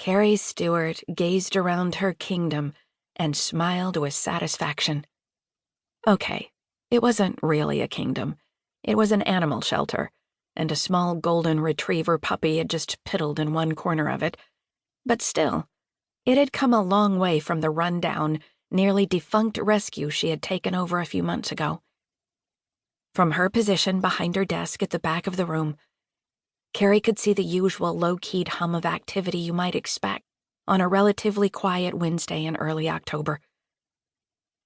Kari Stuart gazed around her kingdom and smiled with satisfaction. Okay, it wasn't really a kingdom. It was an animal shelter, and a small golden retriever puppy had just piddled in one corner of it. But still, it had come a long way from the run-down, nearly defunct rescue she had taken over a few months ago. From her position behind her desk at the back of the room, Kari could see the usual low-keyed hum of activity you might expect on a relatively quiet Wednesday in early October.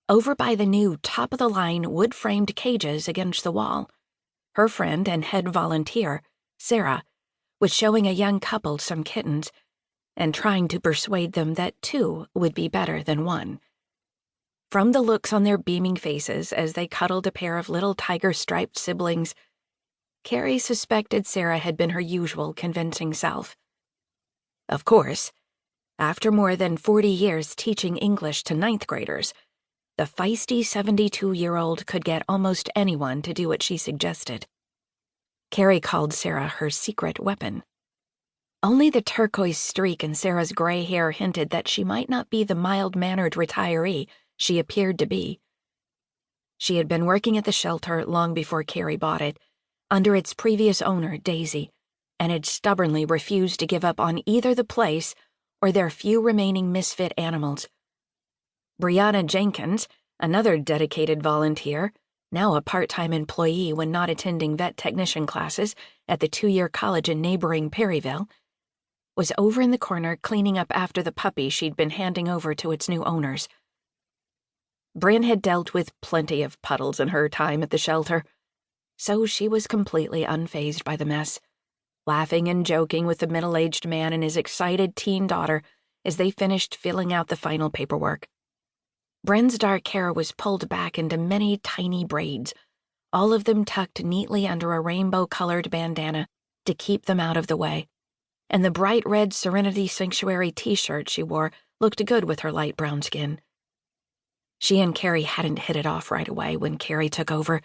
Over by the new top-of-the-line wood-framed cages against the wall, her friend and head volunteer, Sarah, was showing a young couple some kittens and trying to persuade them that two would be better than one. From the looks on their beaming faces as they cuddled a pair of little tiger-striped siblings, Kari suspected Sarah had been her usual convincing self. Of course, after more than 40 years teaching English to ninth graders, the feisty 72-year-old could get almost anyone to do what she suggested. Kari called Sarah her secret weapon. Only the turquoise streak in Sarah's gray hair hinted that she might not be the mild-mannered retiree she appeared to be. She had been working at the shelter long before Kari bought it, under its previous owner, Daisy, and had stubbornly refused to give up on either the place or their few remaining misfit animals. Brianna Jenkins, another dedicated volunteer, now a part-time employee when not attending vet technician classes at the 2-year college in neighboring Perryville, was over in the corner cleaning up after the puppy she'd been handing over to its new owners. Bryn had dealt with plenty of puddles in her time at the shelter, so she was completely unfazed by the mess, laughing and joking with the middle-aged man and his excited teen daughter as they finished filling out the final paperwork. Bryn's dark hair was pulled back into many tiny braids, all of them tucked neatly under a rainbow-colored bandana to keep them out of the way, and the bright red Serenity Sanctuary t-shirt she wore looked good with her light brown skin. She and Kari hadn't hit it off right away when Kari took over,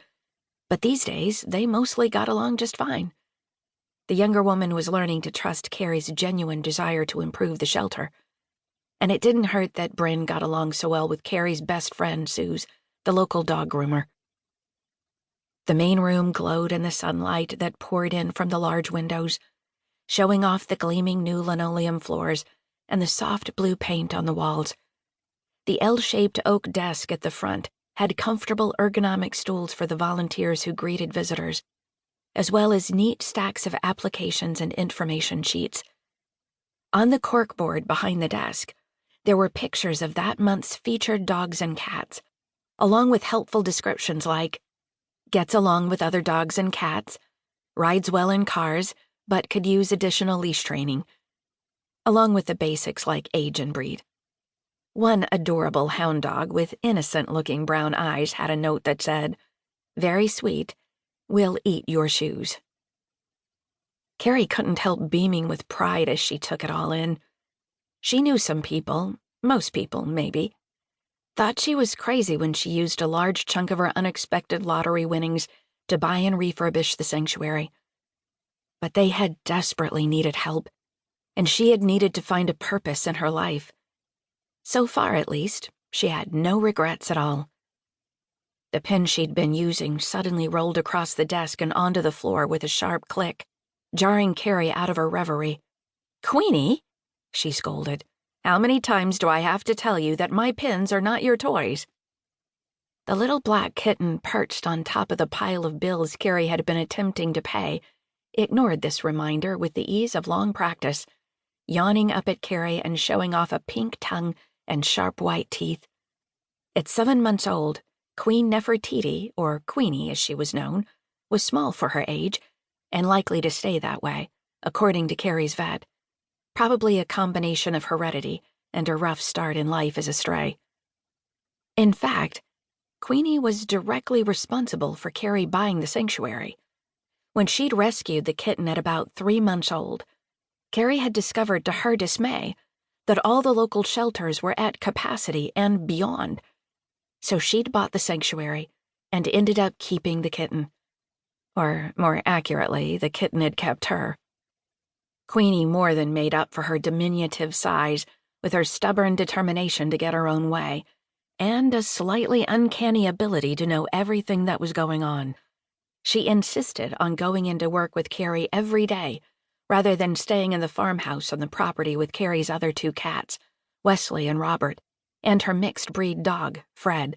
but these days they mostly got along just fine. The younger woman was learning to trust Kari's genuine desire to improve the shelter, and it didn't hurt that Bryn got along so well with Kari's best friend, Suze, the local dog groomer. The main room glowed in the sunlight that poured in from the large windows, showing off the gleaming new linoleum floors and the soft blue paint on the walls. The L-shaped oak desk at the front had comfortable ergonomic stools for the volunteers who greeted visitors, as well as neat stacks of applications and information sheets. On the corkboard behind the desk, there were pictures of that month's featured dogs and cats, along with helpful descriptions like, gets along with other dogs and cats, rides well in cars, but could use additional leash training, along with the basics like age and breed. One adorable hound dog with innocent-looking brown eyes had a note that said, "Very sweet, will eat your shoes." Kari couldn't help beaming with pride as she took it all in. She knew some people, most people maybe, thought she was crazy when she used a large chunk of her unexpected lottery winnings to buy and refurbish the sanctuary. But they had desperately needed help, and she had needed to find a purpose in her life. So far, at least, she had no regrets at all. The pen she'd been using suddenly rolled across the desk and onto the floor with a sharp click, jarring Kari out of her reverie. "Queenie," she scolded, "how many times do I have to tell you that my pins are not your toys?" The little black kitten perched on top of the pile of bills Kari had been attempting to pay ignored this reminder with the ease of long practice, yawning up at Kari and showing off a pink tongue and sharp white teeth. At 7 months old, Queen Nefertiti, or Queenie as she was known, was small for her age and likely to stay that way, according to Kari's vet, probably a combination of heredity and a rough start in life as a stray. In fact, Queenie was directly responsible for Kari buying the sanctuary. When she'd rescued the kitten at about 3 months old, Kari had discovered to her dismay that all the local shelters were at capacity and beyond, so she'd bought the sanctuary and ended up keeping the kitten. Or, more accurately, the kitten had kept her. Queenie more than made up for her diminutive size with her stubborn determination to get her own way, and a slightly uncanny ability to know everything that was going on. She insisted on going into work with Kari every day, rather than staying in the farmhouse on the property with Kari's other two cats, Wesley and Robert, and her mixed-breed dog, Fred.